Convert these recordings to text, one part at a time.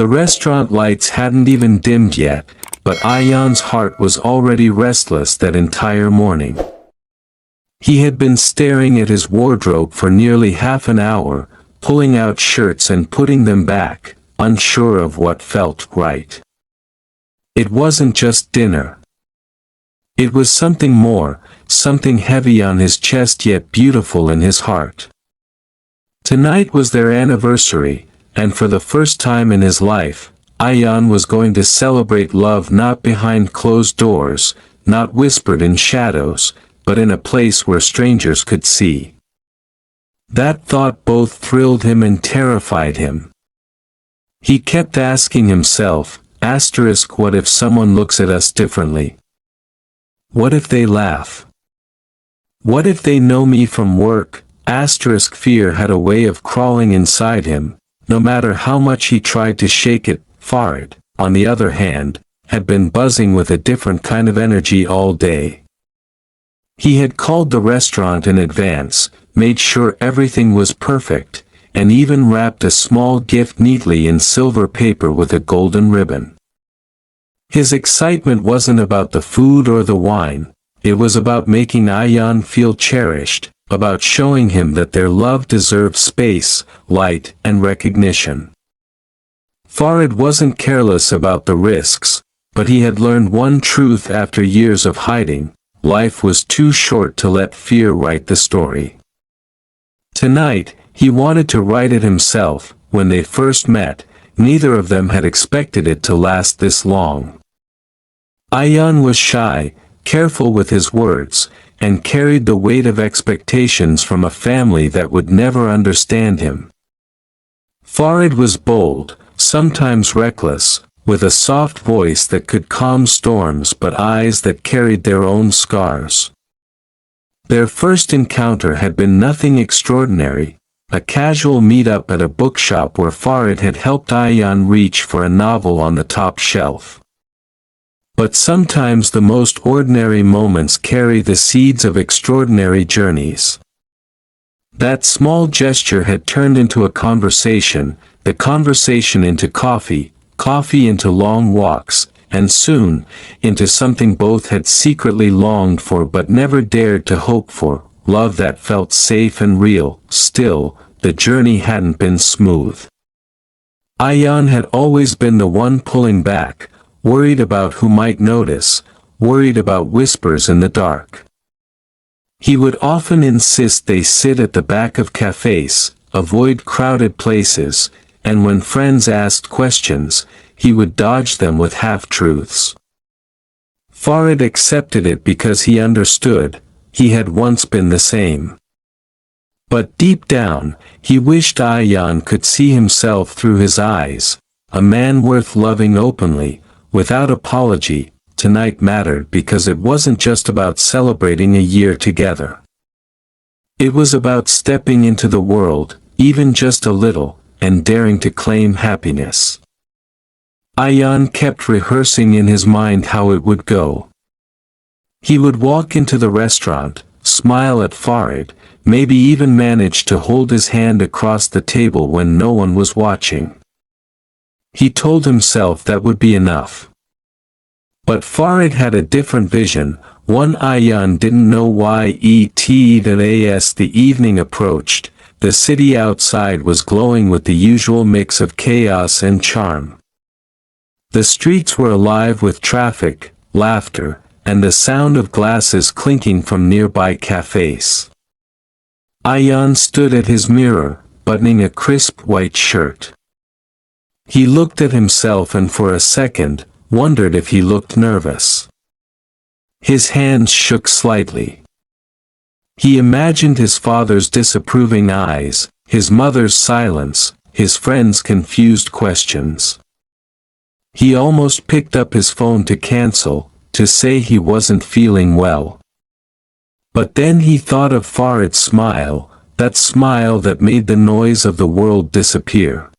The restaurant lights hadn't even dimmed yet, but Ayan's heart was already restless that entire morning. He had been staring at his wardrobe for nearly half an hour, pulling out shirts and putting them back, unsure of what felt right. It wasn't just dinner. It was something more, something heavy on his chest yet beautiful in his heart. Tonight was their anniversary, and for the first time in his life, Ayan was going to celebrate love not behind closed doors, not whispered in shadows, but in a place where strangers could see. That thought both thrilled him and terrified him. He kept asking himself, what if someone looks at us differently? What if they laugh? What if they know me from work? Fear had a way of crawling inside him, no matter how much he tried to shake it. Farid, on the other hand, had been buzzing with a different kind of energy all day. He had called the restaurant in advance, made sure everything was perfect, and even wrapped a small gift neatly in silver paper with a golden ribbon. His excitement wasn't about the food or the wine, it was about making Ayan feel cherished, about showing him that their love deserved space, light, and recognition. Farid wasn't careless about the risks, but he had learned one truth after years of hiding: life was too short to let fear write the story. Tonight, he wanted to write it himself. When they first met, neither of them had expected it to last this long. Ayan was shy, careful with his words, and carried the weight of expectations from a family that would never understand him. Farid was bold, sometimes reckless, with a soft voice that could calm storms but eyes that carried their own scars. Their first encounter had been nothing extraordinary, a casual meet-up at a bookshop where Farid had helped Ayan reach for a novel on the top shelf. But sometimes the most ordinary moments carry the seeds of extraordinary journeys. That small gesture had turned into a conversation, the conversation into coffee, coffee into long walks, and soon, into something both had secretly longed for but never dared to hope for, love that felt safe and real. Still, the journey hadn't been smooth. Ayan had always been the one pulling back, worried about who might notice, worried about whispers in the dark. He would often insist they sit at the back of cafes, avoid crowded places, and when friends asked questions, he would dodge them with half-truths. Farid accepted it because he understood, he had once been the same. But deep down, he wished Ayan could see himself through his eyes, a man worth loving openly, without apology. Tonight mattered because it wasn't just about celebrating a year together. It was about stepping into the world, even just a little, and daring to claim happiness. Ayan kept rehearsing in his mind how it would go. He would walk into the restaurant, smile at Farid, maybe even manage to hold his hand across the table when no one was watching. He told himself that would be enough. But Farid had a different vision, one Ayan didn't know why. As the evening approached, the city outside was glowing with the usual mix of chaos and charm. The streets were alive with traffic, laughter, and the sound of glasses clinking from nearby cafes. Ayan stood at his mirror, buttoning a crisp white shirt. He looked at himself and for a second, wondered if he looked nervous. His hands shook slightly. He imagined his father's disapproving eyes, his mother's silence, his friends' confused questions. He almost picked up his phone to cancel, to say he wasn't feeling well. But then he thought of Farid's smile, that smile that made the noise of the world disappear.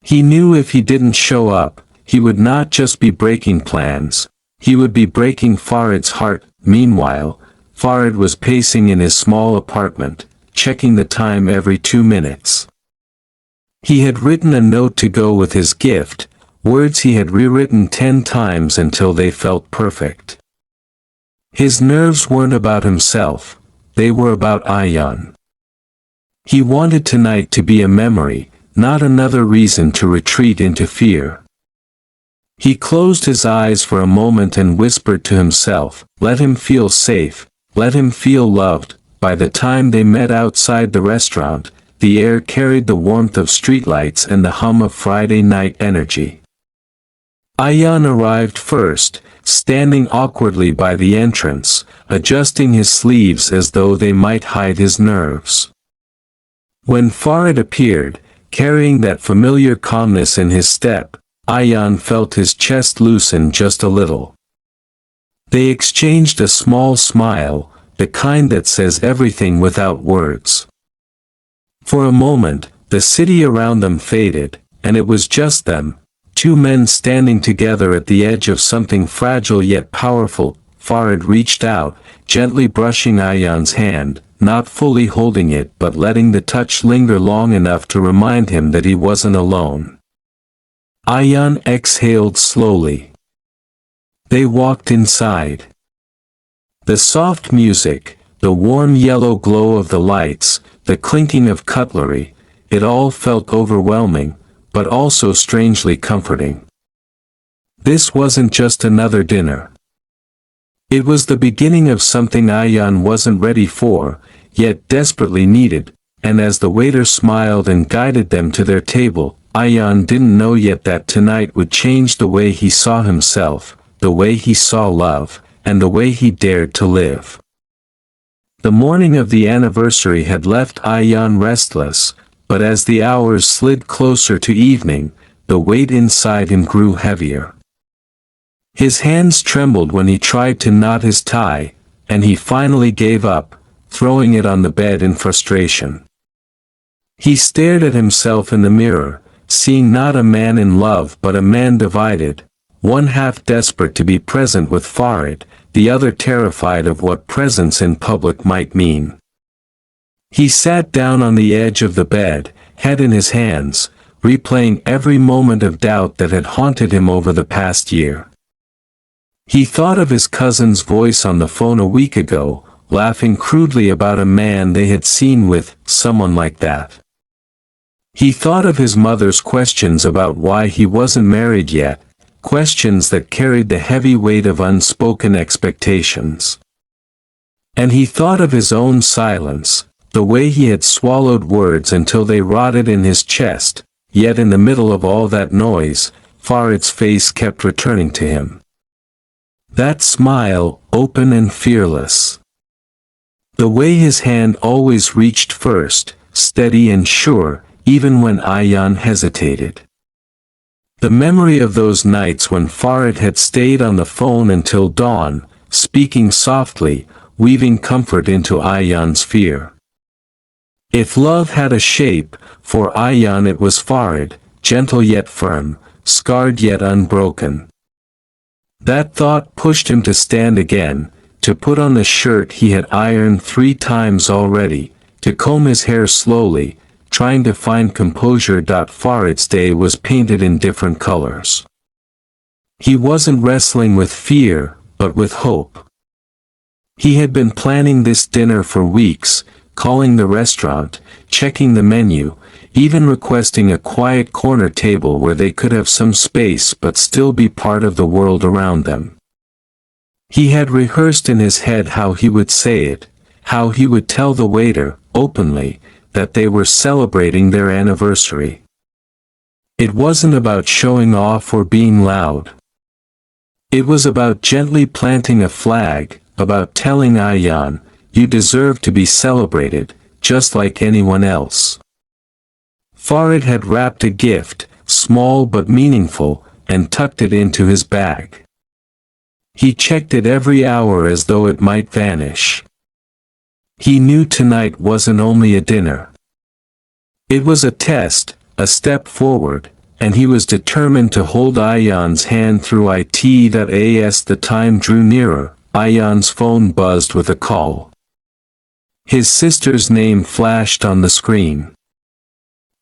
He knew if he didn't show up, he would not just be breaking plans, he would be breaking Farid's heart. Meanwhile, Farid was pacing in his small apartment, checking the time every 2 minutes. He had written a note to go with his gift, words he had rewritten 10 times until they felt perfect. His nerves weren't about himself, they were about Ayan. He wanted tonight to be a memory, not another reason to retreat into fear. He closed his eyes for a moment and whispered to himself, let him feel safe, let him feel loved. By the time they met outside the restaurant, the air carried the warmth of streetlights and the hum of Friday night energy. Ayan arrived first, standing awkwardly by the entrance, adjusting his sleeves as though they might hide his nerves. When Farid appeared, carrying that familiar calmness in his step, Ayan felt his chest loosen just a little. They exchanged a small smile, the kind that says everything without words. For a moment, the city around them faded, and it was just them, two men standing together at the edge of something fragile yet powerful. Farid reached out, gently brushing Ayan's hand, not fully holding it but letting the touch linger long enough to remind him that he wasn't alone. Ayan exhaled slowly. They walked inside. The soft music, the warm yellow glow of the lights, the clinking of cutlery, it all felt overwhelming, but also strangely comforting. This wasn't just another dinner. It was the beginning of something Ayan wasn't ready for, yet desperately needed, and as the waiter smiled and guided them to their table, Ayan didn't know yet that tonight would change the way he saw himself, the way he saw love, and the way he dared to live. The morning of the anniversary had left Ayan restless, but as the hours slid closer to evening, the weight inside him grew heavier. His hands trembled when he tried to knot his tie, and he finally gave up, throwing it on the bed in frustration. He stared at himself in the mirror, seeing not a man in love but a man divided, one half desperate to be present with Farid, the other terrified of what presence in public might mean. He sat down on the edge of the bed, head in his hands, replaying every moment of doubt that had haunted him over the past year. He thought of his cousin's voice on the phone a week ago, laughing crudely about a man they had seen with someone like that. He thought of his mother's questions about why he wasn't married yet, questions that carried the heavy weight of unspoken expectations. And he thought of his own silence, the way he had swallowed words until they rotted in his chest, yet in the middle of all that noise, Farid's face kept returning to him. That smile, open and fearless. The way his hand always reached first, steady and sure, even when Ayan hesitated. The memory of those nights when Farid had stayed on the phone until dawn, speaking softly, weaving comfort into Ayan's fear. If love had a shape, for Ayan it was Farid, gentle yet firm, scarred yet unbroken. That thought pushed him to stand again, to put on the shirt he had ironed 3 times already, to comb his hair slowly, trying to find composure. Farid's day was painted in different colors. He wasn't wrestling with fear, but with hope. He had been planning this dinner for weeks, calling the restaurant, checking the menu, even requesting a quiet corner table where they could have some space but still be part of the world around them. He had rehearsed in his head how he would say it, how he would tell the waiter, openly, that they were celebrating their anniversary. It wasn't about showing off or being loud. It was about gently planting a flag, about telling Ayan, you deserve to be celebrated, just like anyone else. Farid had wrapped a gift, small but meaningful, and tucked it into his bag. He checked it every hour as though it might vanish. He knew tonight wasn't only a dinner. It was a test, a step forward, and he was determined to hold Ayan's hand through it. As the time drew nearer, Ayan's phone buzzed with a call. His sister's name flashed on the screen.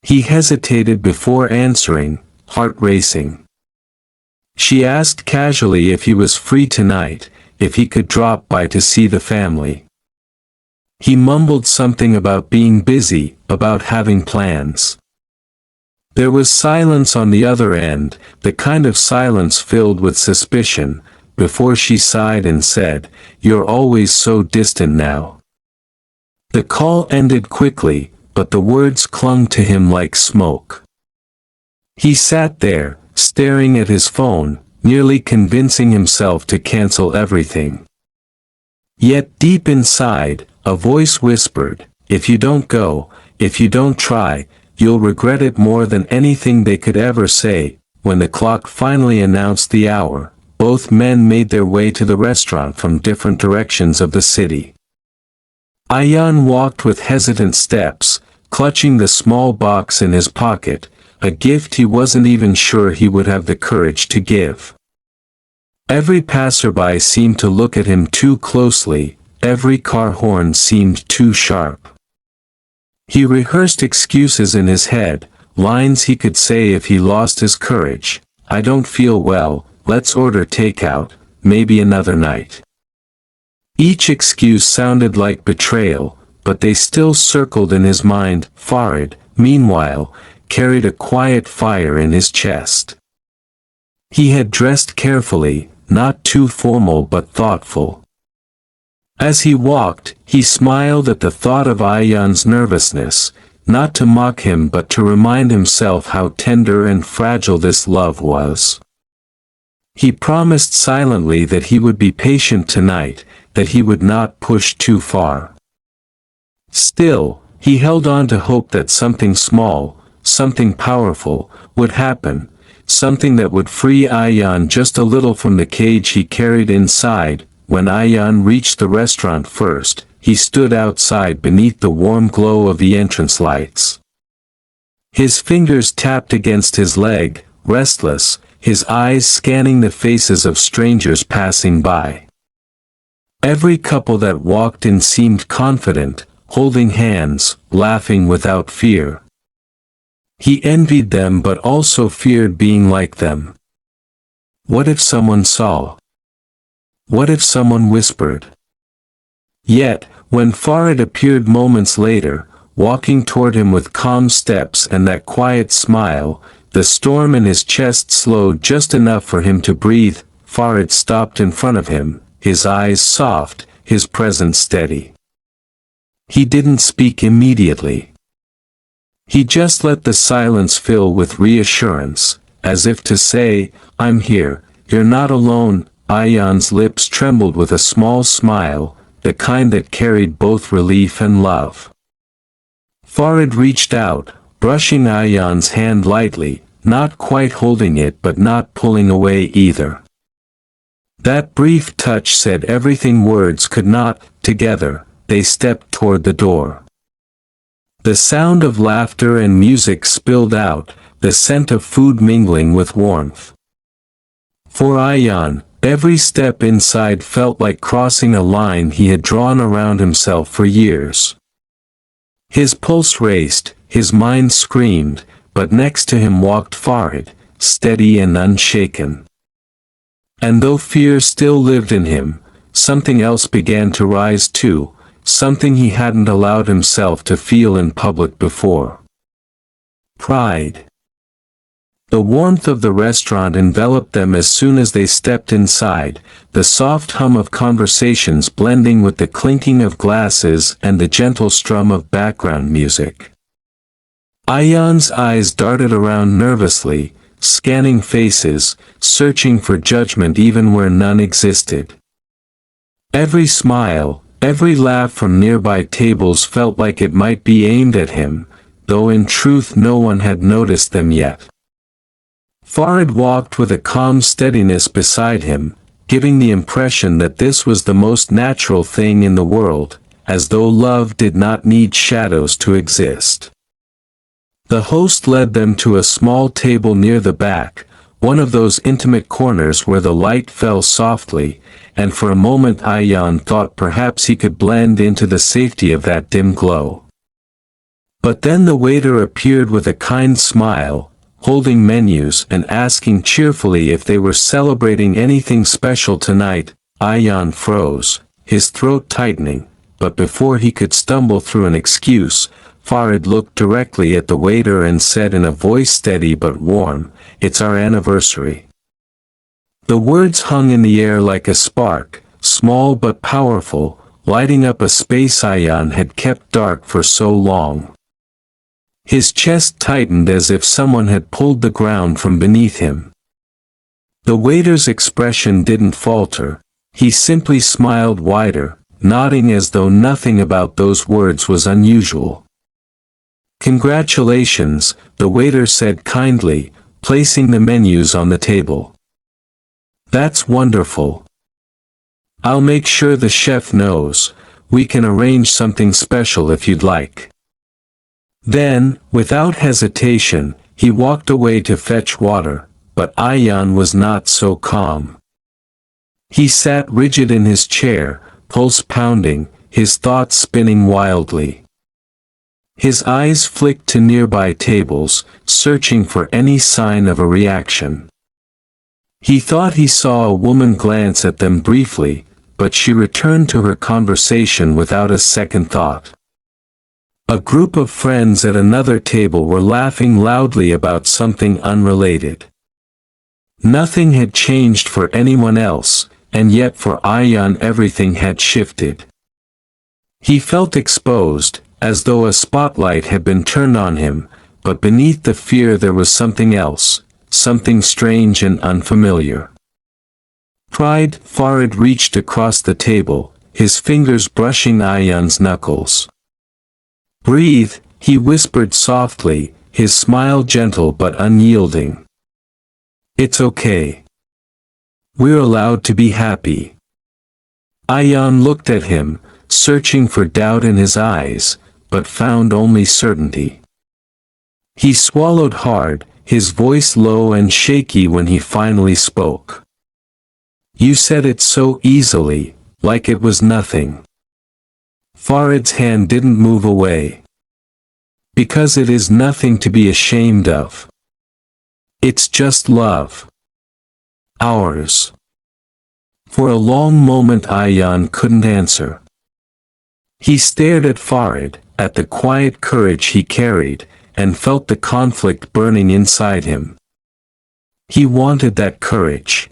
He hesitated before answering, heart racing. She asked casually if he was free tonight, if he could drop by to see the family. He mumbled something about being busy, about having plans. There was silence on the other end, the kind of silence filled with suspicion, before she sighed and said, "You're always so distant now." The call ended quickly, but the words clung to him like smoke. He sat there, staring at his phone, nearly convincing himself to cancel everything. Yet deep inside, a voice whispered, "If you don't go, if you don't try, you'll regret it more than anything they could ever say." When the clock finally announced the hour, both men made their way to the restaurant from different directions of the city. Ayan walked with hesitant steps, clutching the small box in his pocket, a gift he wasn't even sure he would have the courage to give. Every passerby seemed to look at him too closely, every car horn seemed too sharp. He rehearsed excuses in his head, lines he could say if he lost his courage. "I don't feel well, let's order takeout, maybe another night." Each excuse sounded like betrayal, but they still circled in his mind. Farid, meanwhile, carried a quiet fire in his chest. He had dressed carefully, not too formal but thoughtful. As he walked, he smiled at the thought of Ayan's nervousness, not to mock him but to remind himself how tender and fragile this love was. He promised silently that he would be patient tonight, that he would not push too far. Still, he held on to hope that something small, something powerful, would happen, something that would free Ayan just a little from the cage he carried inside. When Ayan reached the restaurant first, he stood outside beneath the warm glow of the entrance lights. His fingers tapped against his leg, restless, his eyes scanning the faces of strangers passing by. Every couple that walked in seemed confident, holding hands, laughing without fear. He envied them but also feared being like them. What if someone saw? What if someone whispered? Yet, when Farid appeared moments later, walking toward him with calm steps and that quiet smile, the storm in his chest slowed just enough for him to breathe. Farid stopped in front of him, his eyes soft, his presence steady. He didn't speak immediately. He just let the silence fill with reassurance, as if to say, "I'm here, you're not alone." Ayan's lips trembled with a small smile, the kind that carried both relief and love. Farid reached out, brushing Ayan's hand lightly, not quite holding it but not pulling away either. That brief touch said everything words could not. Together, they stepped toward the door. The sound of laughter and music spilled out, the scent of food mingling with warmth. For Ayan, every step inside felt like crossing a line he had drawn around himself for years. His pulse raced, his mind screamed, but next to him walked Farid, steady and unshaken. And though fear still lived in him, something else began to rise too, something he hadn't allowed himself to feel in public before. Pride. The warmth of the restaurant enveloped them as soon as they stepped inside, the soft hum of conversations blending with the clinking of glasses and the gentle strum of background music. Ayan's eyes darted around nervously, scanning faces, searching for judgment even where none existed. Every smile, every laugh from nearby tables felt like it might be aimed at him, though in truth no one had noticed them yet. Farid walked with a calm steadiness beside him, giving the impression that this was the most natural thing in the world, as though love did not need shadows to exist. The host led them to a small table near the back, one of those intimate corners where the light fell softly, and for a moment Ayan thought perhaps he could blend into the safety of that dim glow. But then the waiter appeared with a kind smile, holding menus and asking cheerfully if they were celebrating anything special tonight. Ayan froze, his throat tightening, but before he could stumble through an excuse, Farid looked directly at the waiter and said in a voice steady but warm, "It's our anniversary." The words hung in the air like a spark, small but powerful, lighting up a space Ayan had kept dark for so long. His chest tightened as if someone had pulled the ground from beneath him. The waiter's expression didn't falter, he simply smiled wider, nodding as though nothing about those words was unusual. "Congratulations," the waiter said kindly, placing the menus on the table. "That's wonderful. I'll make sure the chef knows. We can arrange something special if you'd like." Then, without hesitation, he walked away to fetch water, but Ayan was not so calm. He sat rigid in his chair, pulse pounding, his thoughts spinning wildly. His eyes flicked to nearby tables, searching for any sign of a reaction. He thought he saw a woman glance at them briefly, but she returned to her conversation without a second thought. A group of friends at another table were laughing loudly about something unrelated. Nothing had changed for anyone else, and yet for Ayan everything had shifted. He felt exposed, as though a spotlight had been turned on him, but beneath the fear there was something else, something strange and unfamiliar. Pride. Farid reached across the table, his fingers brushing Ayan's knuckles. "Breathe," he whispered softly, his smile gentle but unyielding. "It's okay. We're allowed to be happy." Ayan looked at him, searching for doubt in his eyes, but found only certainty. He swallowed hard, his voice low and shaky when he finally spoke. "You said it so easily, like it was nothing." Farid's hand didn't move away. "Because it is nothing to be ashamed of. It's just love. Ours." For a long moment Ayan couldn't answer. He stared at Farid, at the quiet courage he carried, and felt the conflict burning inside him. He wanted that courage.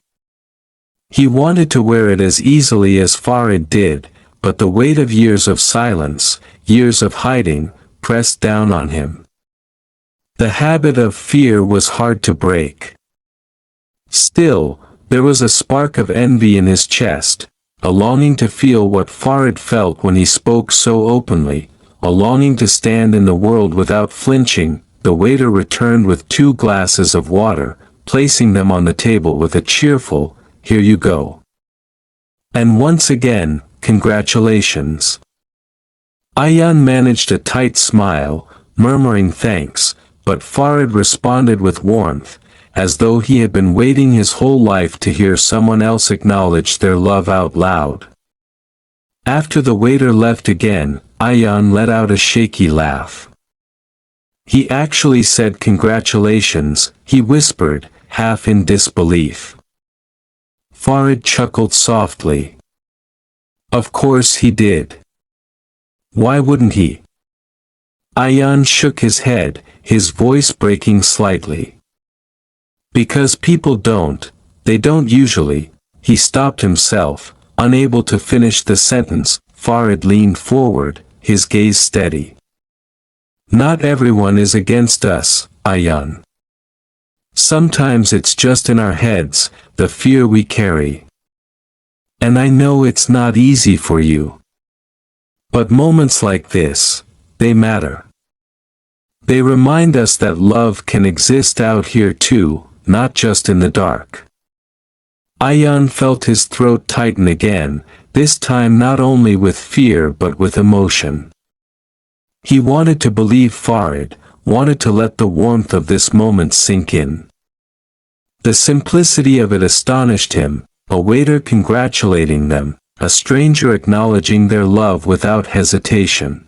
He wanted to wear it as easily as Farid did, but the weight of years of silence, years of hiding, pressed down on him. The habit of fear was hard to break. Still, there was a spark of envy in his chest, a longing to feel what Farid felt when he spoke so openly, a longing to stand in the world without flinching. The waiter returned with 2 glasses of water, placing them on the table with a cheerful, "Here you go." And once again, "Congratulations." Ayan managed a tight smile, murmuring thanks, but Farid responded with warmth, as though he had been waiting his whole life to hear someone else acknowledge their love out loud. After the waiter left again, Ayan let out a shaky laugh. "He actually said congratulations," he whispered, half in disbelief. Farid chuckled softly. "Of course he did. Why wouldn't he?" Ayan shook his head, his voice breaking slightly. "Because people don't, they don't usually." He stopped himself, unable to finish the sentence. Farid leaned forward, his gaze steady. "Not everyone is against us, Ayan. Sometimes it's just in our heads, the fear we carry. And I know it's not easy for you. But moments like this, they matter. They remind us that love can exist out here too, not just in the dark." Ayan felt his throat tighten again, this time not only with fear but with emotion. He wanted to believe Farid, wanted to let the warmth of this moment sink in. The simplicity of it astonished him, a waiter congratulating them, a stranger acknowledging their love without hesitation.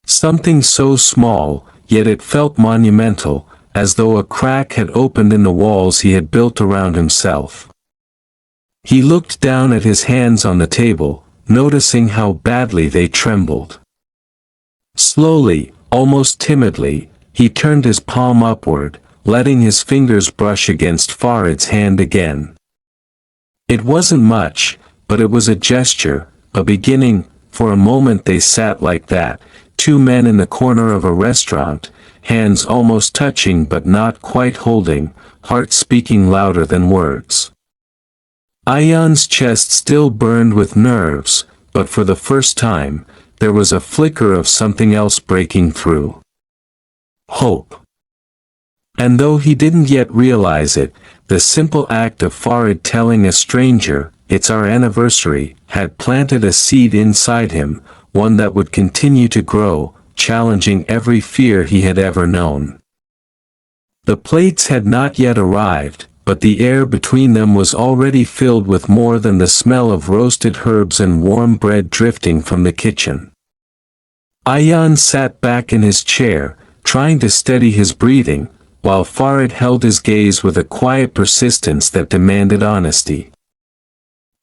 Something so small, yet it felt monumental, as though a crack had opened in the walls he had built around himself. He looked down at his hands on the table, noticing how badly they trembled. Slowly, almost timidly, he turned his palm upward, letting his fingers brush against Farid's hand again. It wasn't much, but it was a gesture, a beginning. For a moment they sat like that, two men in the corner of a restaurant, hands almost touching but not quite holding, heart speaking louder than words. Ayan's chest still burned with nerves, but for the first time, there was a flicker of something else breaking through. Hope. And though he didn't yet realize it, the simple act of Farid telling a stranger, "It's our anniversary," had planted a seed inside him, one that would continue to grow, challenging every fear he had ever known. The plates had not yet arrived, but the air between them was already filled with more than the smell of roasted herbs and warm bread drifting from the kitchen. Ayan sat back in his chair, trying to steady his breathing, while Farid held his gaze with a quiet persistence that demanded honesty.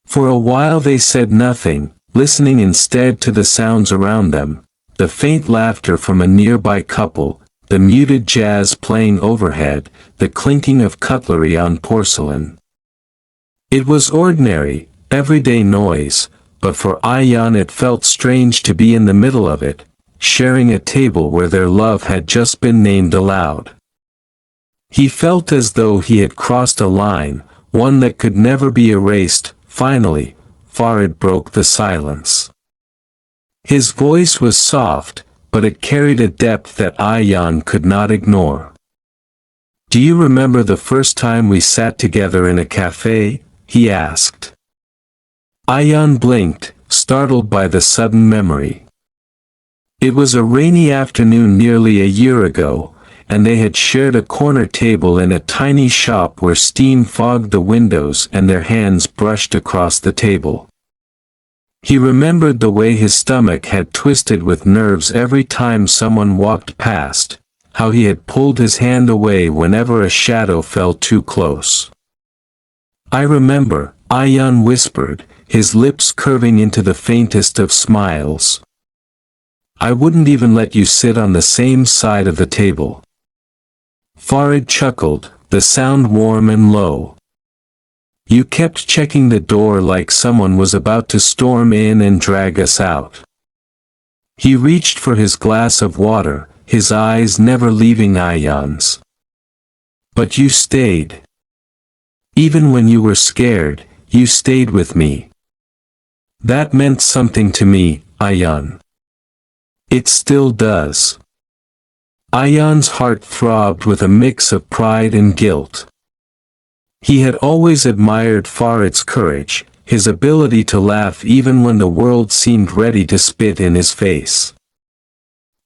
For a while they said nothing, listening instead to the sounds around them, the faint laughter from a nearby couple, the muted jazz playing overhead, the clinking of cutlery on porcelain. It was ordinary, everyday noise, but for Ayan it felt strange to be in the middle of it, sharing a table where their love had just been named aloud. He felt as though he had crossed a line, one that could never be erased. Finally, Farid broke the silence. His voice was soft, but it carried a depth that Ayan could not ignore. "Do you remember the first time we sat together in a cafe?" he asked. Ayan blinked, startled by the sudden memory. It was a rainy afternoon nearly a year ago, and they had shared a corner table in a tiny shop where steam fogged the windows and their hands brushed across the table. He remembered the way his stomach had twisted with nerves every time someone walked past, how he had pulled his hand away whenever a shadow fell too close. "I remember," Ayan whispered, his lips curving into the faintest of smiles. "I wouldn't even let you sit on the same side of the table." Farid chuckled, the sound warm and low. "You kept checking the door like someone was about to storm in and drag us out." He reached for his glass of water, his eyes never leaving Ayan's. "But you stayed. Even when you were scared, you stayed with me. That meant something to me, Ayan. It still does." Ayan's heart throbbed with a mix of pride and guilt. He had always admired Farid's courage, his ability to laugh even when the world seemed ready to spit in his face.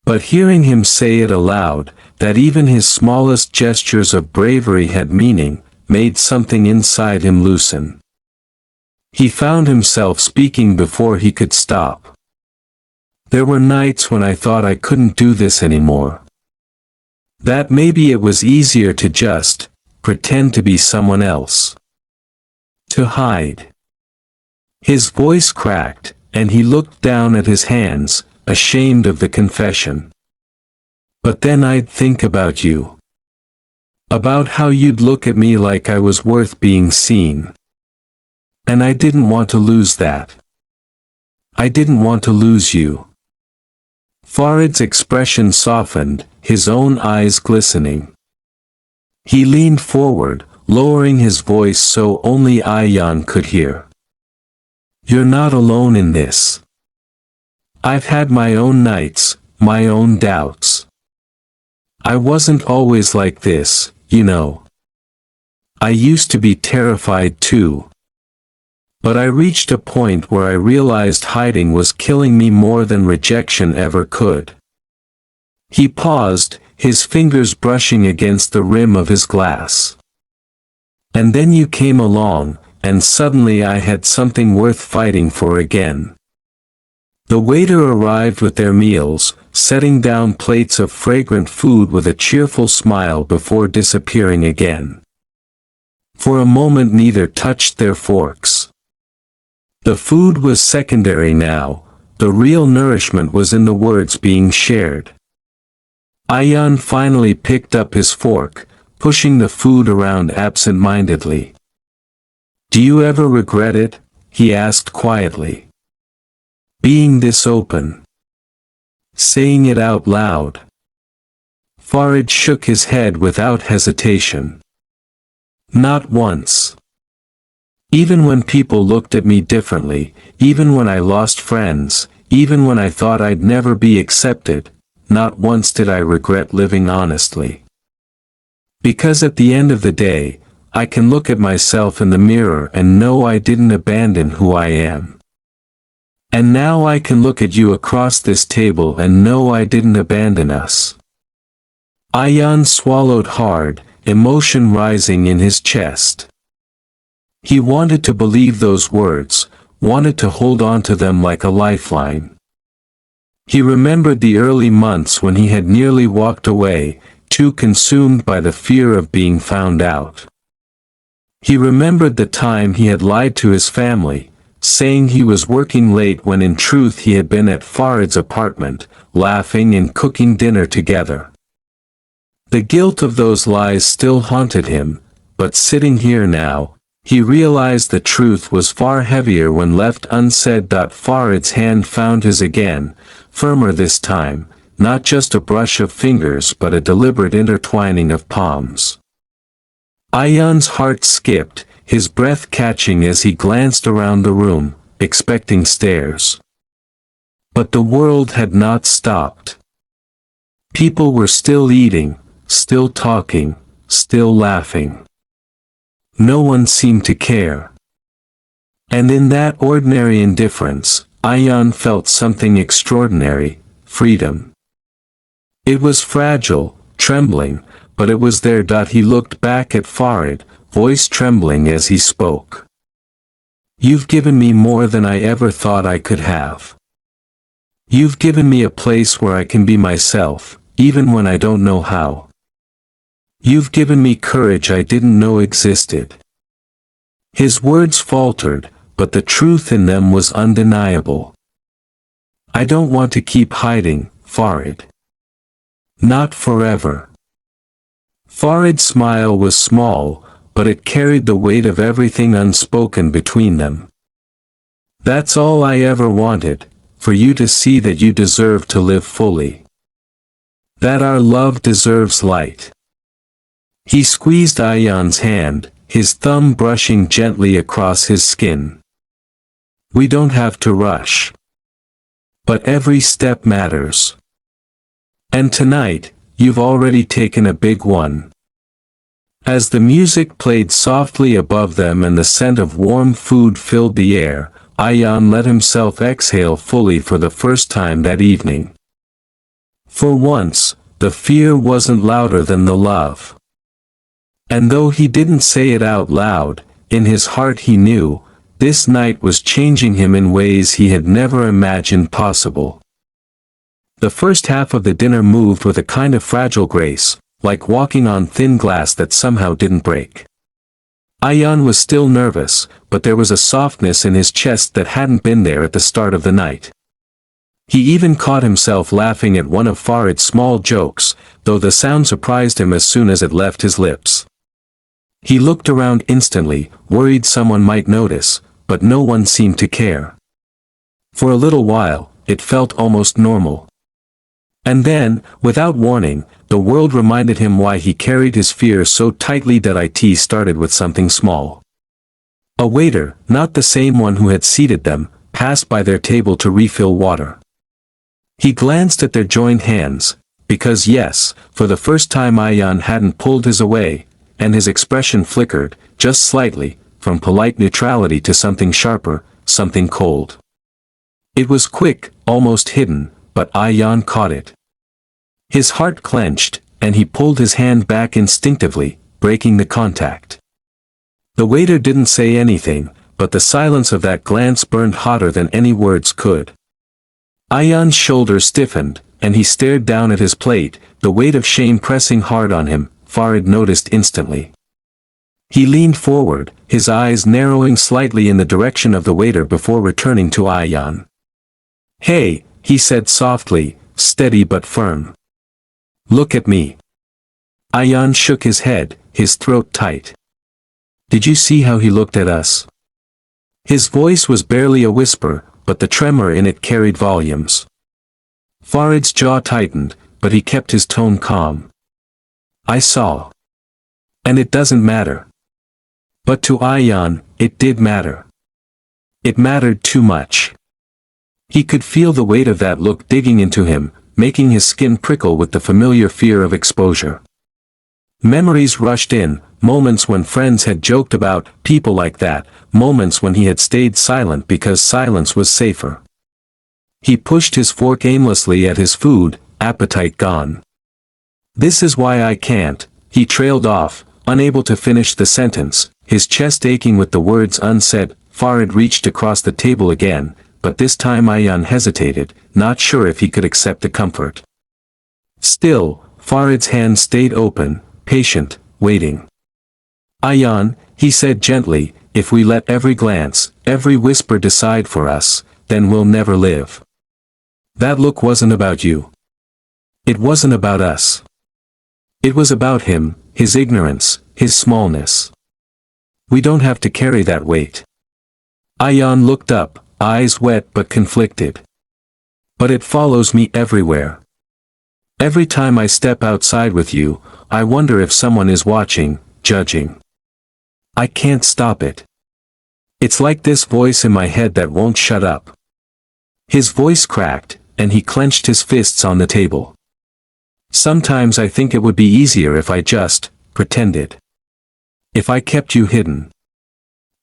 But hearing him say it aloud, that even his smallest gestures of bravery had meaning, made something inside him loosen. He found himself speaking before he could stop. "There were nights when I thought I couldn't do this anymore. That maybe it was easier to just pretend to be someone else. To hide." His voice cracked, and he looked down at his hands, ashamed of the confession. "But then I'd think about you. About how you'd look at me like I was worth being seen. And I didn't want to lose that. I didn't want to lose you." Farid's expression softened, his own eyes glistening. He leaned forward, lowering his voice so only Ayan could hear. "You're not alone in this. I've had my own nights, my own doubts. I wasn't always like this, you know. I used to be terrified too. But I reached a point where I realized hiding was killing me more than rejection ever could." He paused, his fingers brushing against the rim of his glass. "And then you came along, and suddenly I had something worth fighting for again." The waiter arrived with their meals, setting down plates of fragrant food with a cheerful smile before disappearing again. For a moment neither touched their forks. The food was secondary now, the real nourishment was in the words being shared. Ayan finally picked up his fork, pushing the food around absent-mindedly. "Do you ever regret it?" he asked quietly. "Being this open? Saying it out loud?" Farid shook his head without hesitation. "Not once. Even when people looked at me differently, even when I lost friends, even when I thought I'd never be accepted, not once did I regret living honestly. Because at the end of the day, I can look at myself in the mirror and know I didn't abandon who I am. And now I can look at you across this table and know I didn't abandon us." Ayan swallowed hard, emotion rising in his chest. He wanted to believe those words, wanted to hold on to them like a lifeline. He remembered the early months when he had nearly walked away, too consumed by the fear of being found out. He remembered the time he had lied to his family, saying he was working late when in truth he had been at Farid's apartment, laughing and cooking dinner together. The guilt of those lies still haunted him, but sitting here now, he realized the truth was far heavier when left unsaid. Farid's hand found his again, firmer this time, not just a brush of fingers but a deliberate intertwining of palms. Ayan's heart skipped, his breath catching as he glanced around the room, expecting stares. But the world had not stopped. People were still eating, still talking, still laughing. No one seemed to care. And in that ordinary indifference, Ayan felt something extraordinary: freedom. It was fragile, trembling, but it was there. He looked back at Farid, voice trembling as he spoke. "You've given me more than I ever thought I could have. You've given me a place where I can be myself, even when I don't know how. You've given me courage I didn't know existed." His words faltered, but the truth in them was undeniable. "I don't want to keep hiding, Farid. Not forever." Farid's smile was small, but it carried the weight of everything unspoken between them. "That's all I ever wanted, for you to see that you deserve to live fully. That our love deserves light." He squeezed Ayan's hand, his thumb brushing gently across his skin. "We don't have to rush. But every step matters. And tonight, you've already taken a big one." As the music played softly above them and the scent of warm food filled the air, Ayan let himself exhale fully for the first time that evening. For once, the fear wasn't louder than the love. And though he didn't say it out loud, in his heart he knew, this night was changing him in ways he had never imagined possible. The first half of the dinner moved with a kind of fragile grace, like walking on thin glass that somehow didn't break. Ayan was still nervous, but there was a softness in his chest that hadn't been there at the start of the night. He even caught himself laughing at one of Farid's small jokes, though the sound surprised him as soon as it left his lips. He looked around instantly, worried someone might notice, but no one seemed to care. For a little while, it felt almost normal. And then, without warning, the world reminded him why he carried his fear so tightly. It started with something small. A waiter, not the same one who had seated them, passed by their table to refill water. He glanced at their joined hands, because yes, for the first time Ayan hadn't pulled his away, and his expression flickered, just slightly, from polite neutrality to something sharper, something cold. It was quick, almost hidden, but Ayan caught it. His heart clenched, and he pulled his hand back instinctively, breaking the contact. The waiter didn't say anything, but the silence of that glance burned hotter than any words could. Ayan's shoulders stiffened, and he stared down at his plate, the weight of shame pressing hard on him. Farid noticed instantly. He leaned forward, his eyes narrowing slightly in the direction of the waiter before returning to Ayaan. "Hey," he said softly, steady but firm. "Look at me." Ayaan shook his head, his throat tight. "Did you see how he looked at us?" His voice was barely a whisper, but the tremor in it carried volumes. Farid's jaw tightened, but he kept his tone calm. "I saw. And it doesn't matter." But to Ayaan, it did matter. It mattered too much. He could feel the weight of that look digging into him, making his skin prickle with the familiar fear of exposure. Memories rushed in, moments when friends had joked about people like that, moments when he had stayed silent because silence was safer. He pushed his fork aimlessly at his food, appetite gone. "This is why I can't," he trailed off, unable to finish the sentence, his chest aching with the words unsaid. Farid reached across the table again, but this time Ayaan hesitated, not sure if he could accept the comfort. Still, Farid's hand stayed open, patient, waiting. "Ayaan," he said gently, "if we let every glance, every whisper decide for us, then we'll never live. That look wasn't about you. It wasn't about us. It was about him, his ignorance, his smallness. We don't have to carry that weight." Ayaan looked up, eyes wet but conflicted. "But it follows me everywhere. Every time I step outside with you, I wonder if someone is watching, judging. I can't stop it. It's like this voice in my head that won't shut up." His voice cracked, and he clenched his fists on the table. "Sometimes I think it would be easier if I just pretended. If I kept you hidden."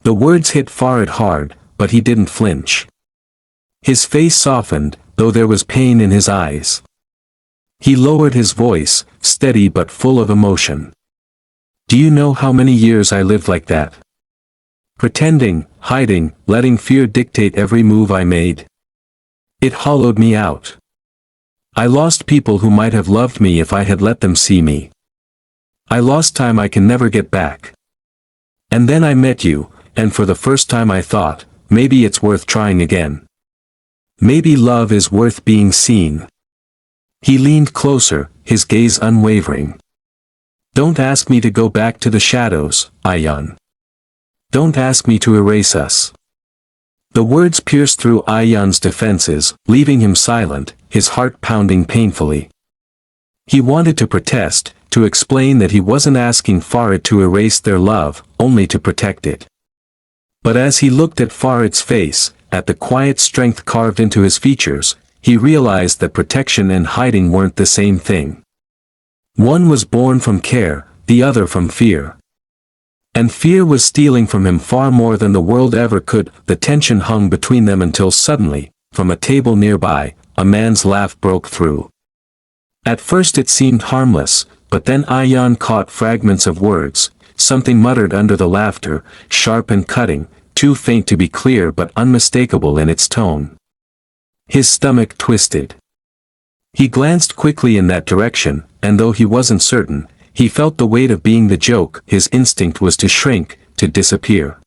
The words hit Farid hard, but he didn't flinch. His face softened, though there was pain in his eyes. He lowered his voice, steady but full of emotion. "Do you know how many years I lived like that? Pretending, hiding, letting fear dictate every move I made. It hollowed me out. I lost people who might have loved me if I had let them see me. I lost time I can never get back. And then I met you, and for the first time I thought, maybe it's worth trying again. Maybe love is worth being seen." He leaned closer, his gaze unwavering. "Don't ask me to go back to the shadows, Ayaan. Don't ask me to erase us." The words pierced through Ayaan's defenses, leaving him silent, his heart pounding painfully. He wanted to protest, to explain that he wasn't asking Farid to erase their love, only to protect it. But as he looked at Farid's face, at the quiet strength carved into his features, he realized that protection and hiding weren't the same thing. One was born from care, the other from fear. And fear was stealing from him far more than the world ever could. The tension hung between them until suddenly, from a table nearby, a man's laugh broke through. At first it seemed harmless, but then Ayaan caught fragments of words, something muttered under the laughter, sharp and cutting, too faint to be clear but unmistakable in its tone. His stomach twisted. He glanced quickly in that direction, and though he wasn't certain, he felt the weight of being the joke. His instinct was to shrink, to disappear.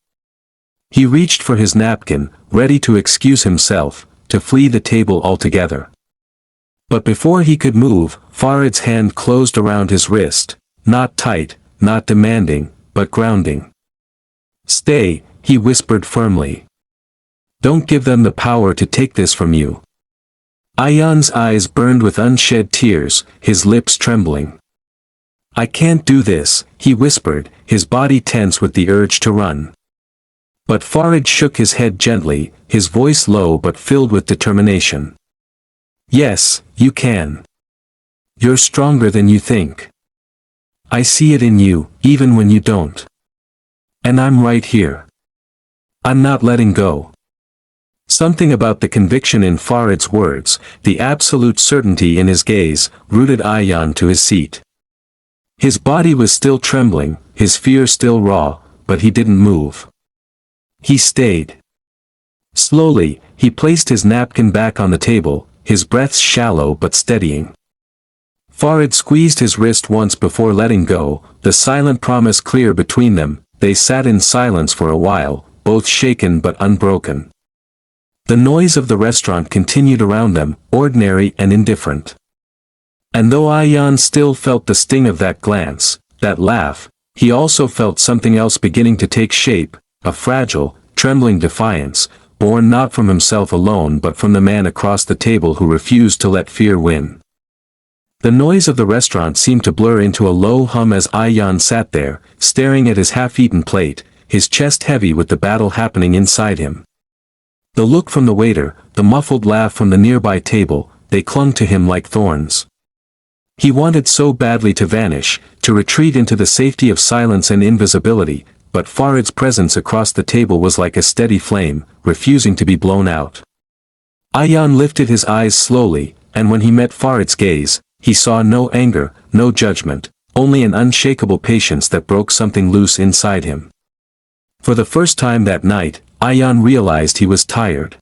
He reached for his napkin, ready to excuse himself, to flee the table altogether. But before he could move, Farid's hand closed around his wrist, not tight, not demanding, but grounding. "Stay," he whispered firmly. "Don't give them the power to take this from you." Ayaan's eyes burned with unshed tears, his lips trembling. "I can't do this," he whispered, his body tense with the urge to run. But Farid shook his head gently, his voice low but filled with determination. "Yes, you can. You're stronger than you think. I see it in you, even when you don't. And I'm right here. I'm not letting go." Something about the conviction in Farid's words, the absolute certainty in his gaze, rooted Ayaan to his seat. His body was still trembling, his fear still raw, but he didn't move. He stayed. Slowly, he placed his napkin back on the table, his breath shallow but steadying. Farid squeezed his wrist once before letting go, the silent promise clear between them. They sat in silence for a while, both shaken but unbroken. The noise of the restaurant continued around them, ordinary and indifferent. And though Ayan still felt the sting of that glance, that laugh, he also felt something else beginning to take shape, a fragile, trembling defiance, born not from himself alone but from the man across the table who refused to let fear win. The noise of the restaurant seemed to blur into a low hum as Ayan sat there, staring at his half-eaten plate, his chest heavy with the battle happening inside him. The look from the waiter, the muffled laugh from the nearby table, they clung to him like thorns. He wanted so badly to vanish, to retreat into the safety of silence and invisibility, but Farid's presence across the table was like a steady flame, refusing to be blown out. Ayan lifted his eyes slowly, and when he met Farid's gaze, he saw no anger, no judgment, only an unshakable patience that broke something loose inside him. For the first time that night, Ayan realized he was tired.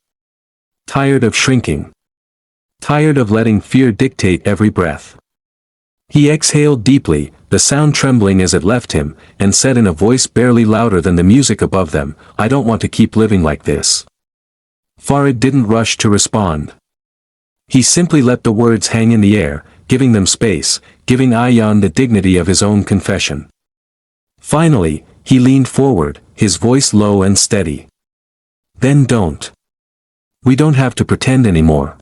Tired of shrinking. Tired of letting fear dictate every breath. He exhaled deeply, the sound trembling as it left him, and said in a voice barely louder than the music above them, "I don't want to keep living like this." Farid didn't rush to respond. He simply let the words hang in the air, giving them space, giving Ayan the dignity of his own confession. Finally, he leaned forward, his voice low and steady. "Then don't. We don't have to pretend anymore.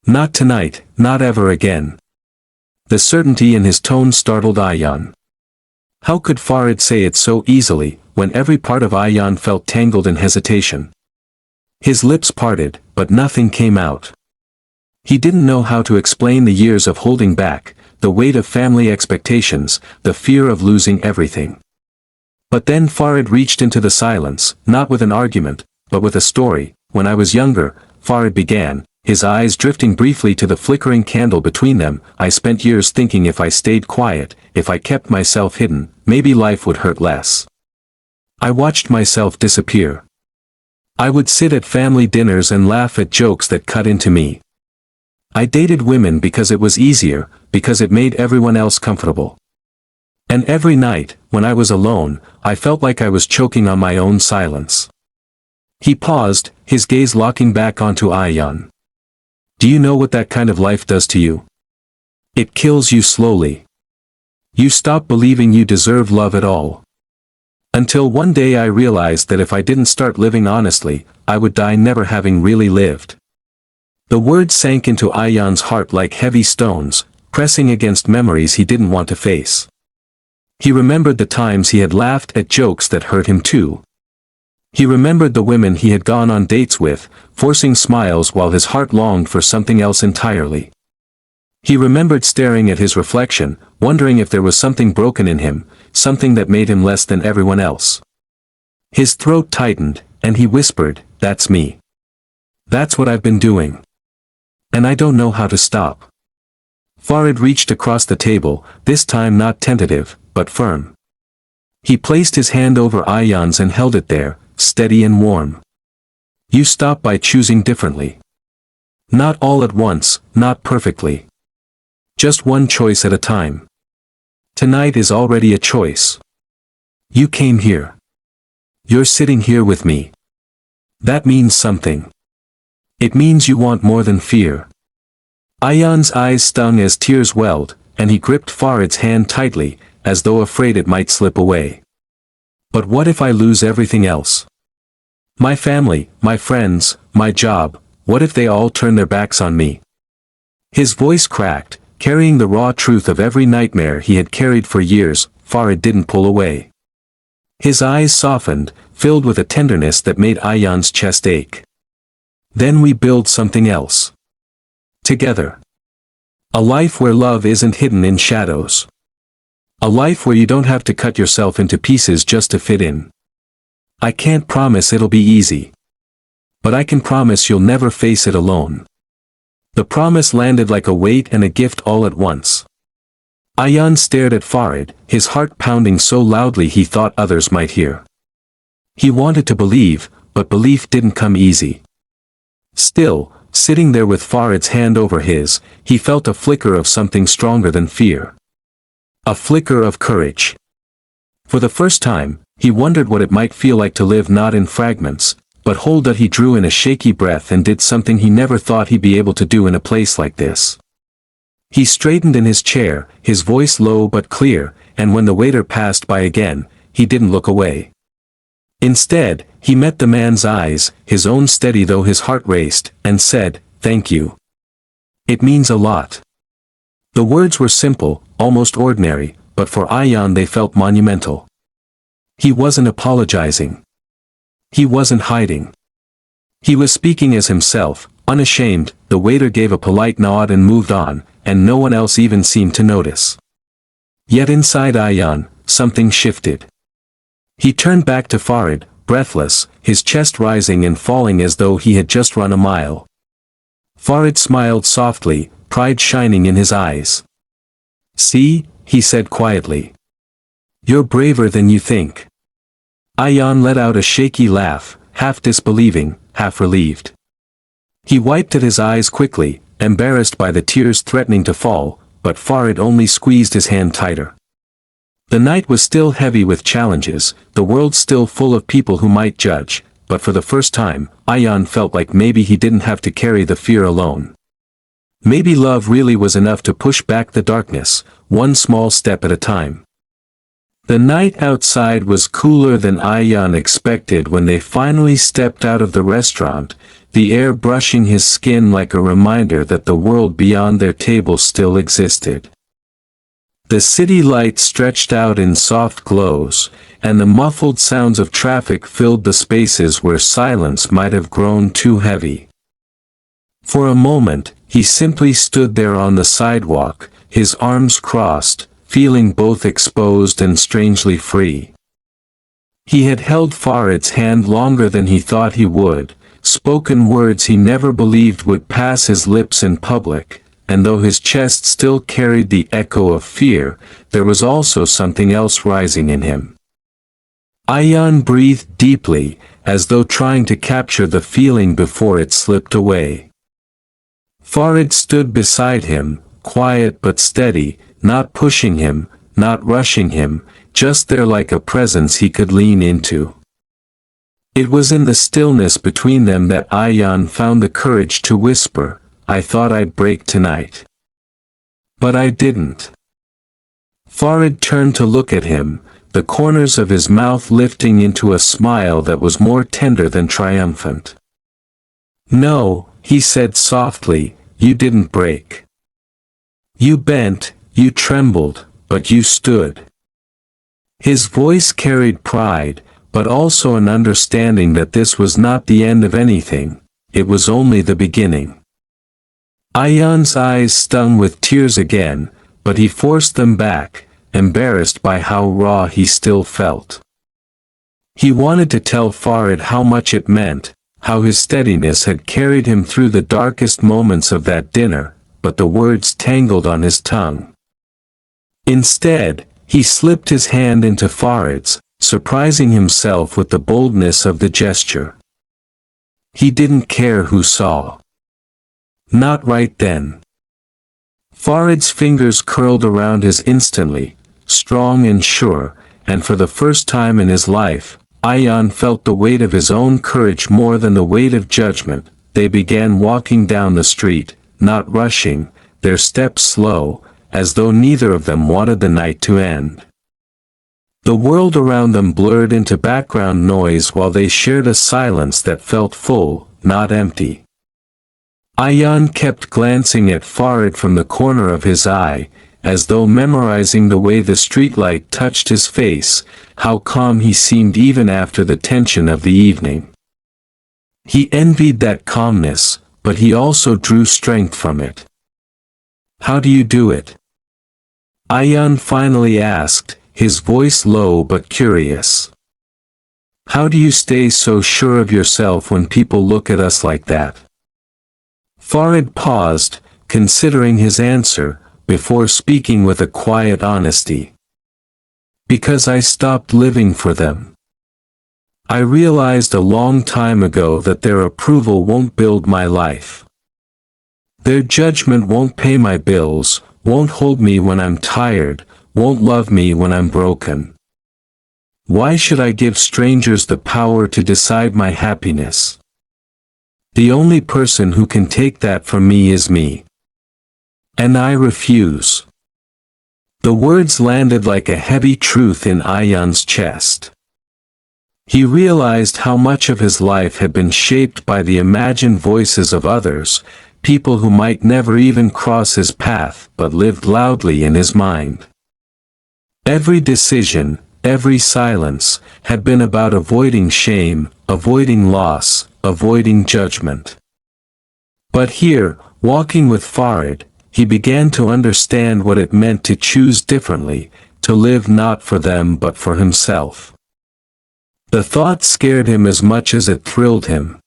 Not tonight, not ever again." The certainty in his tone startled Ayan. How could Farid say it so easily, when every part of Ayan felt tangled in hesitation? His lips parted, but nothing came out. He didn't know how to explain the years of holding back, the weight of family expectations, the fear of losing everything. But then Farid reached into the silence, not with an argument, but with a story. "When I was younger," Farid began, his eyes drifting briefly to the flickering candle between them, "I spent years thinking if I stayed quiet, if I kept myself hidden, maybe life would hurt less. I watched myself disappear. I would sit at family dinners and laugh at jokes that cut into me. I dated women because it was easier, because it made everyone else comfortable. And every night, when I was alone, I felt like I was choking on my own silence." He paused, his gaze locking back onto Ayan. "Do you know what that kind of life does to you? It kills you slowly. You stop believing you deserve love at all. Until one day I realized that if I didn't start living honestly, I would die never having really lived." The words sank into Ayan's heart like heavy stones, pressing against memories he didn't want to face. He remembered the times he had laughed at jokes that hurt him too. He remembered the women he had gone on dates with, forcing smiles while his heart longed for something else entirely. He remembered staring at his reflection, wondering if there was something broken in him, something that made him less than everyone else. His throat tightened, and he whispered, "That's me. That's what I've been doing. And I don't know how to stop." Farid reached across the table, this time not tentative, but firm. He placed his hand over Ayan's and held it there, steady and warm. "You stop by choosing differently. Not all at once, not perfectly. Just one choice at a time. Tonight is already a choice. You came here. You're sitting here with me. That means something. It means you want more than fear." Ayan's eyes stung as tears welled, and he gripped Farid's hand tightly, as though afraid it might slip away. "But what if I lose everything else? My family, my friends, my job, what if they all turn their backs on me?" His voice cracked, carrying the raw truth of every nightmare he had carried for years. Farid didn't pull away. His eyes softened, filled with a tenderness that made Ayan's chest ache. "Then we build something else. Together. A life where love isn't hidden in shadows. A life where you don't have to cut yourself into pieces just to fit in. I can't promise it'll be easy. But I can promise you'll never face it alone." The promise landed like a weight and a gift all at once. Ayan stared at Farid, his heart pounding so loudly he thought others might hear. He wanted to believe, but belief didn't come easy. Still, Sitting there with Farid's hand over his, he felt a flicker of something stronger than fear. A flicker of courage. For the first time, he wondered what it might feel like to live not in fragments, but hold that. He drew in a shaky breath and did something he never thought he'd be able to do in a place like this. He straightened in his chair, his voice low but clear, and when the waiter passed by again, he didn't look away. Instead, he met the man's eyes, his own steady though his heart raced, and said, "Thank you. It means a lot." The words were simple, almost ordinary, but for Ayan they felt monumental. He wasn't apologizing. He wasn't hiding. He was speaking as himself, unashamed. The waiter gave a polite nod and moved on, and no one else even seemed to notice. Yet inside Ayan, something shifted. He turned back to Farid, breathless, his chest rising and falling as though he had just run a mile. Farid smiled softly, pride shining in his eyes. "See," he said quietly. "You're braver than you think." Ayan let out a shaky laugh, half disbelieving, half relieved. He wiped at his eyes quickly, embarrassed by the tears threatening to fall, but Farid only squeezed his hand tighter. The night was still heavy with challenges, the world still full of people who might judge, but for the first time, Ayan felt like maybe he didn't have to carry the fear alone. Maybe love really was enough to push back the darkness, one small step at a time. The night outside was cooler than Ayan expected when they finally stepped out of the restaurant, the air brushing his skin like a reminder that the world beyond their table still existed. The city lights stretched out in soft glows, and the muffled sounds of traffic filled the spaces where silence might have grown too heavy. For a moment, he simply stood there on the sidewalk, his arms crossed, feeling both exposed and strangely free. He had held Farid's hand longer than he thought he would, spoken words he never believed would pass his lips in public. And though his chest still carried the echo of fear, there was also something else rising in him. Ayan breathed deeply, as though trying to capture the feeling before it slipped away. Farid stood beside him, quiet but steady, not pushing him, not rushing him, just there like a presence he could lean into. It was in the stillness between them that Ayan found the courage to whisper, "I thought I'd break tonight. But I didn't." Farid turned to look at him, the corners of his mouth lifting into a smile that was more tender than triumphant. "No," he said softly, "you didn't break. You bent, you trembled, but you stood." His voice carried pride, but also an understanding that this was not the end of anything, it was only the beginning. Ayan's eyes stung with tears again, but he forced them back, embarrassed by how raw he still felt. He wanted to tell Farid how much it meant, how his steadiness had carried him through the darkest moments of that dinner, but the words tangled on his tongue. Instead, he slipped his hand into Farid's, surprising himself with the boldness of the gesture. He didn't care who saw. Not right then. Farid's fingers curled around his instantly, strong and sure, and for the first time in his life, Ayan felt the weight of his own courage more than the weight of judgment. They began walking down the street, not rushing, their steps slow, as though neither of them wanted the night to end. The world around them blurred into background noise while they shared a silence that felt full, not empty. Ayan kept glancing at Farid from the corner of his eye, as though memorizing the way the streetlight touched his face, how calm he seemed even after the tension of the evening. He envied that calmness, but he also drew strength from it. "How do you do it?" Ayan finally asked, his voice low but curious. "How do you stay so sure of yourself when people look at us like that?" Farid paused, considering his answer, before speaking with a quiet honesty. "Because I stopped living for them. I realized a long time ago that their approval won't build my life. Their judgment won't pay my bills, won't hold me when I'm tired, won't love me when I'm broken. Why should I give strangers the power to decide my happiness? The only person who can take that from me is me. And I refuse. The words landed like a heavy truth in Ayan's chest. He realized how much of his life had been shaped by the imagined voices of others, people who might never even cross his path but lived loudly in his mind. Every decision, every silence, had been about avoiding shame, avoiding loss, avoiding judgment. But here, walking with Farid, he began to understand what it meant to choose differently, to live not for them but for himself. The thought scared him as much as it thrilled him.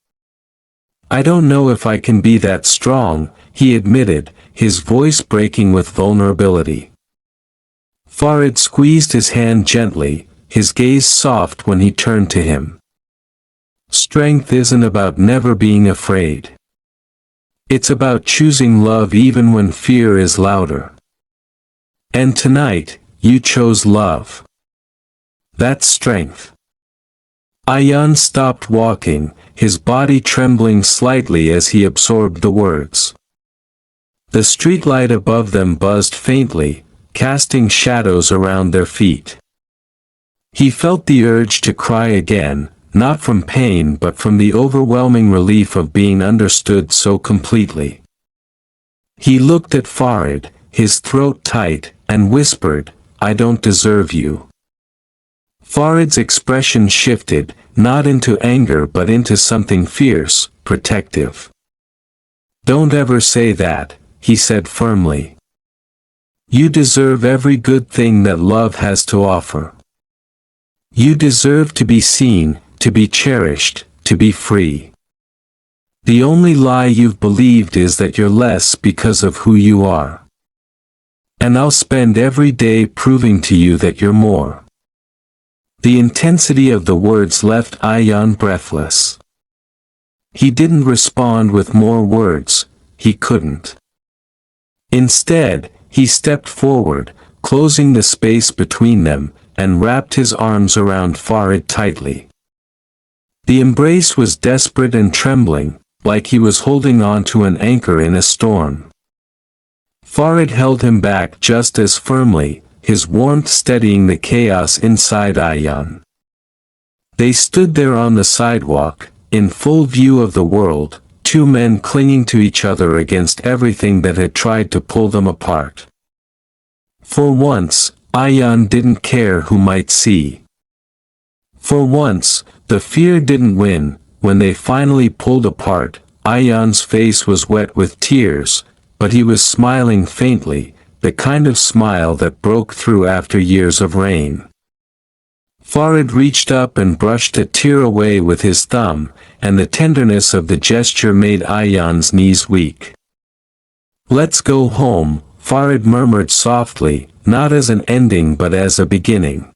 I don't know if I can be that strong, he admitted, his voice breaking with vulnerability. Farid squeezed his hand gently, his gaze soft when he turned to him. Strength isn't about never being afraid. It's about choosing love even when fear is louder. And tonight, you chose love. That's strength. Ayan stopped walking, his body trembling slightly as he absorbed the words. The streetlight above them buzzed faintly, casting shadows around their feet. He felt the urge to cry again, not from pain but from the overwhelming relief of being understood so completely. He looked at Farid, his throat tight, and whispered, "I don't deserve you." Farid's expression shifted, not into anger but into something fierce, protective. "Don't ever say that," he said firmly. "You deserve every good thing that love has to offer. You deserve to be seen, to be cherished, to be free. The only lie you've believed is that you're less because of who you are. And I'll spend every day proving to you that you're more." The intensity of the words left Ayan breathless. He didn't respond with more words, he couldn't. Instead, he stepped forward, closing the space between them, and wrapped his arms around Farid tightly. The embrace was desperate and trembling, like he was holding on to an anchor in a storm. Farid held him back just as firmly, his warmth steadying the chaos inside Ayan. They stood there on the sidewalk, in full view of the world, two men clinging to each other against everything that had tried to pull them apart. For once, Ayan didn't care who might see. For once, the fear didn't win. When they finally pulled apart, Ayan's face was wet with tears, but he was smiling faintly, the kind of smile that broke through after years of rain. Farid reached up and brushed a tear away with his thumb, and the tenderness of the gesture made Ayan's knees weak. "Let's go home," Farid murmured softly, not as an ending but as a beginning.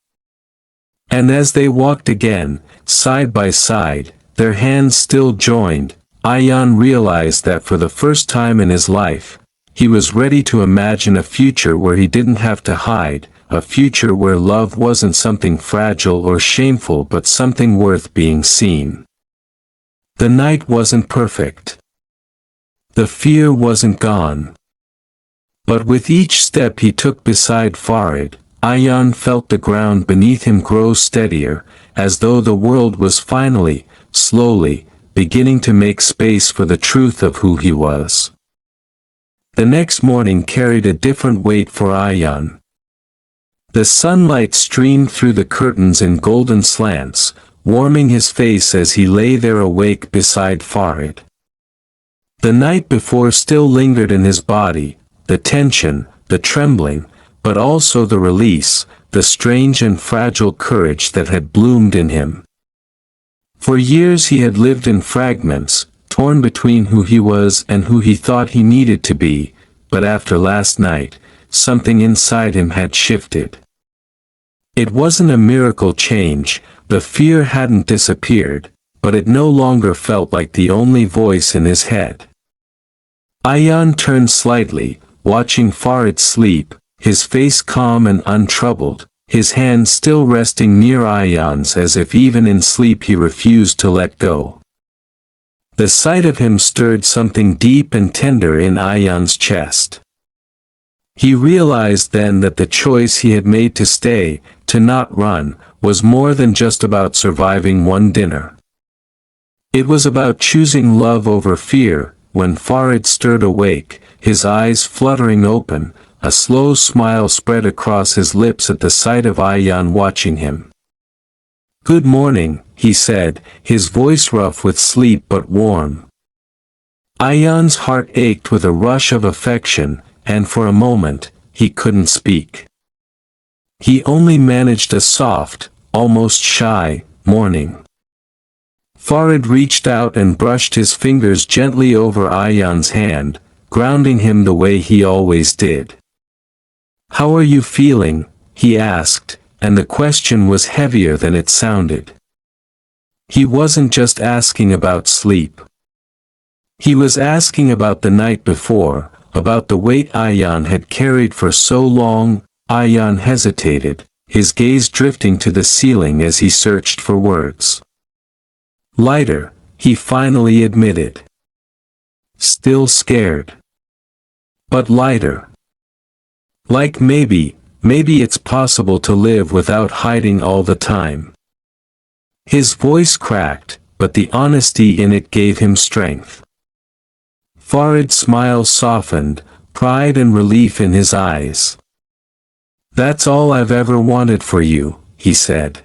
And as they walked again, side by side, their hands still joined, Ayan realized that for the first time in his life, he was ready to imagine a future where he didn't have to hide, a future where love wasn't something fragile or shameful but something worth being seen. The night wasn't perfect. The fear wasn't gone. But with each step he took beside Farid, Ayan felt the ground beneath him grow steadier, as though the world was finally, slowly, beginning to make space for the truth of who he was. The next morning carried a different weight for Ayan. The sunlight streamed through the curtains in golden slants, warming his face as he lay there awake beside Farid. The night before still lingered in his body, the tension, the trembling, but also the release, the strange and fragile courage that had bloomed in him. For years he had lived in fragments, torn between who he was and who he thought he needed to be, but after last night, something inside him had shifted. It wasn't a miracle change, the fear hadn't disappeared, but it no longer felt like the only voice in his head. Ayan turned slightly, watching Farid sleep, his face calm and untroubled, his hand still resting near Ayan's as if even in sleep he refused to let go. The sight of him stirred something deep and tender in Ayan's chest. He realized then that the choice he had made to stay, to not run, was more than just about surviving one dinner. It was about choosing love over fear. When Farid stirred awake, his eyes fluttering open, a slow smile spread across his lips at the sight of Ayan watching him. "Good morning," he said, his voice rough with sleep but warm. Ayan's heart ached with a rush of affection, and for a moment, he couldn't speak. He only managed a soft, almost shy, morning. Farid reached out and brushed his fingers gently over Ayan's hand, grounding him the way he always did. "How are you feeling?" he asked, and the question was heavier than it sounded. He wasn't just asking about sleep. He was asking about the night before, about the weight Ayan had carried for so long. Ayan hesitated, his gaze drifting to the ceiling as he searched for words. "Lighter," he finally admitted. "Still scared. But lighter. Like maybe it's possible to live without hiding all the time." His voice cracked, but the honesty in it gave him strength. Farid's smile softened, pride and relief in his eyes. "That's all I've ever wanted for you," he said.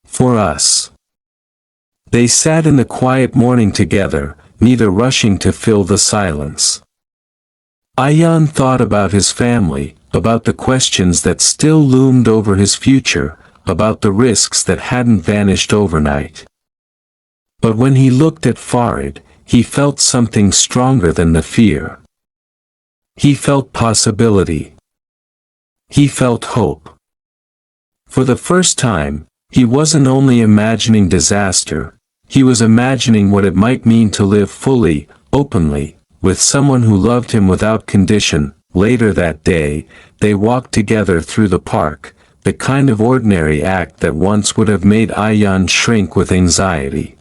"For us." They sat in the quiet morning together, neither rushing to fill the silence. Ayan thought about his family, about the questions that still loomed over his future, about the risks that hadn't vanished overnight. But when he looked at Farid, he felt something stronger than the fear. He felt possibility. He felt hope. For the first time, he wasn't only imagining disaster, he was imagining what it might mean to live fully, openly, with someone who loved him without condition. Later that day, they walked together through the park, the kind of ordinary act that once would have made Ayan shrink with anxiety.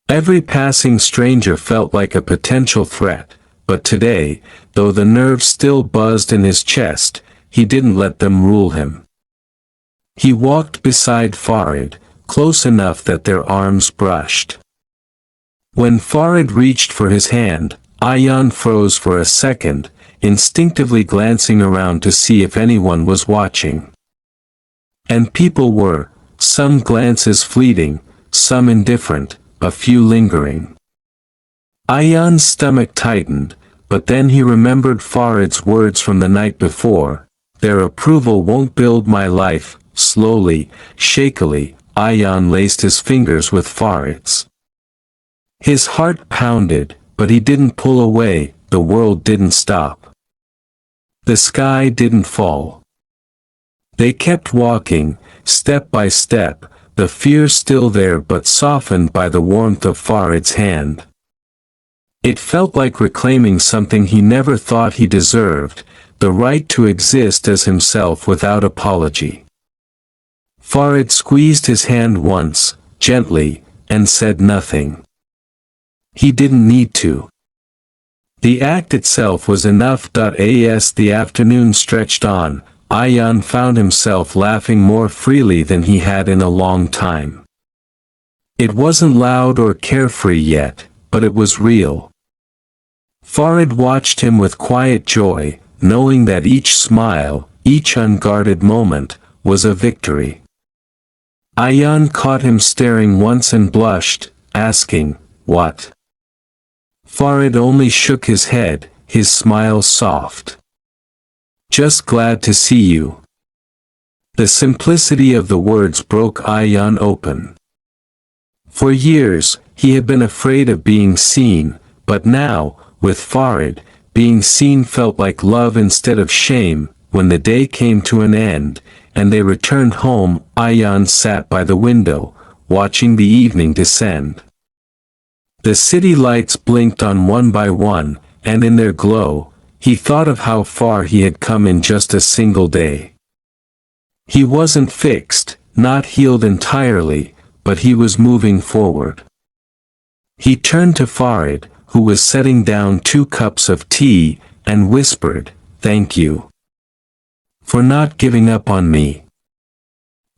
Every passing stranger felt like a potential threat, but today, though the nerves still buzzed in his chest, he didn't let them rule him. He walked beside Farid, close enough that their arms brushed. When Farid reached for his hand, Ayan froze for a second, instinctively glancing around to see if anyone was watching. And people were, some glances fleeting, some indifferent, a few lingering. Ayan's stomach tightened, but then he remembered Farid's words from the night before, "Their approval won't build my life." Slowly, shakily, Ayan laced his fingers with Farid's. His heart pounded, but he didn't pull away. The world didn't stop. The sky didn't fall. They kept walking, step by step, the fear still there but softened by the warmth of Farid's hand. It felt like reclaiming something he never thought he deserved, the right to exist as himself without apology. Farid squeezed his hand once, gently, and said nothing. He didn't need to. The act itself was enough. As the afternoon stretched on, Ayan found himself laughing more freely than he had in a long time. It wasn't loud or carefree yet, but it was real. Farid watched him with quiet joy, knowing that each smile, each unguarded moment, was a victory. Ayan caught him staring once and blushed, asking, "What?" Farid only shook his head, his smile soft. "Just glad to see you." The simplicity of the words broke Ayan open. For years, he had been afraid of being seen, but now, with Farid, being seen felt like love instead of shame. When the day came to an end, and they returned home, Ayan sat by the window, watching the evening descend. The city lights blinked on one by one, and in their glow, he thought of how far he had come in just a single day. He wasn't fixed, not healed entirely, but he was moving forward. He turned to Farid, who was setting down 2 cups of tea, and whispered, "Thank you for not giving up on me."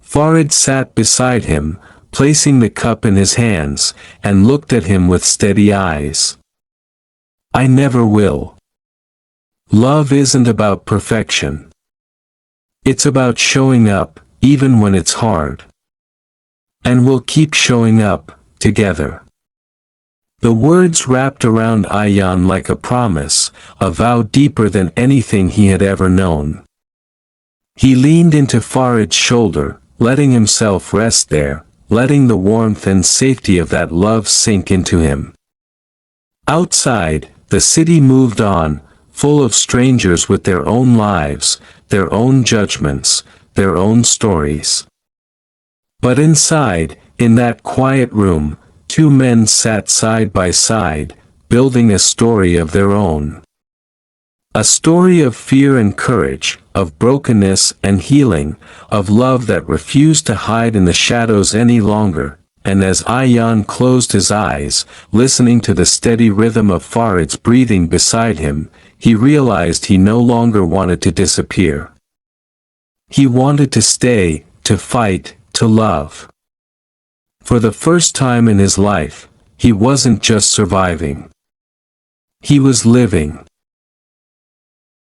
Farid sat beside him, placing the cup in his hands, and looked at him with steady eyes. "I never will. Love isn't about perfection. It's about showing up, even when it's hard. And we'll keep showing up, together." The words wrapped around Ayan like a promise, a vow deeper than anything he had ever known. He leaned into Farid's shoulder, letting himself rest there, letting the warmth and safety of that love sink into him. Outside, the city moved on, full of strangers with their own lives, their own judgments, their own stories. But inside, in that quiet room, 2 men sat side by side, building a story of their own. A story of fear and courage, of brokenness and healing, of love that refused to hide in the shadows any longer. And as Ayan closed his eyes, listening to the steady rhythm of Farid's breathing beside him, he realized he no longer wanted to disappear. He wanted to stay, to fight, to love. For the first time in his life, he wasn't just surviving. He was living.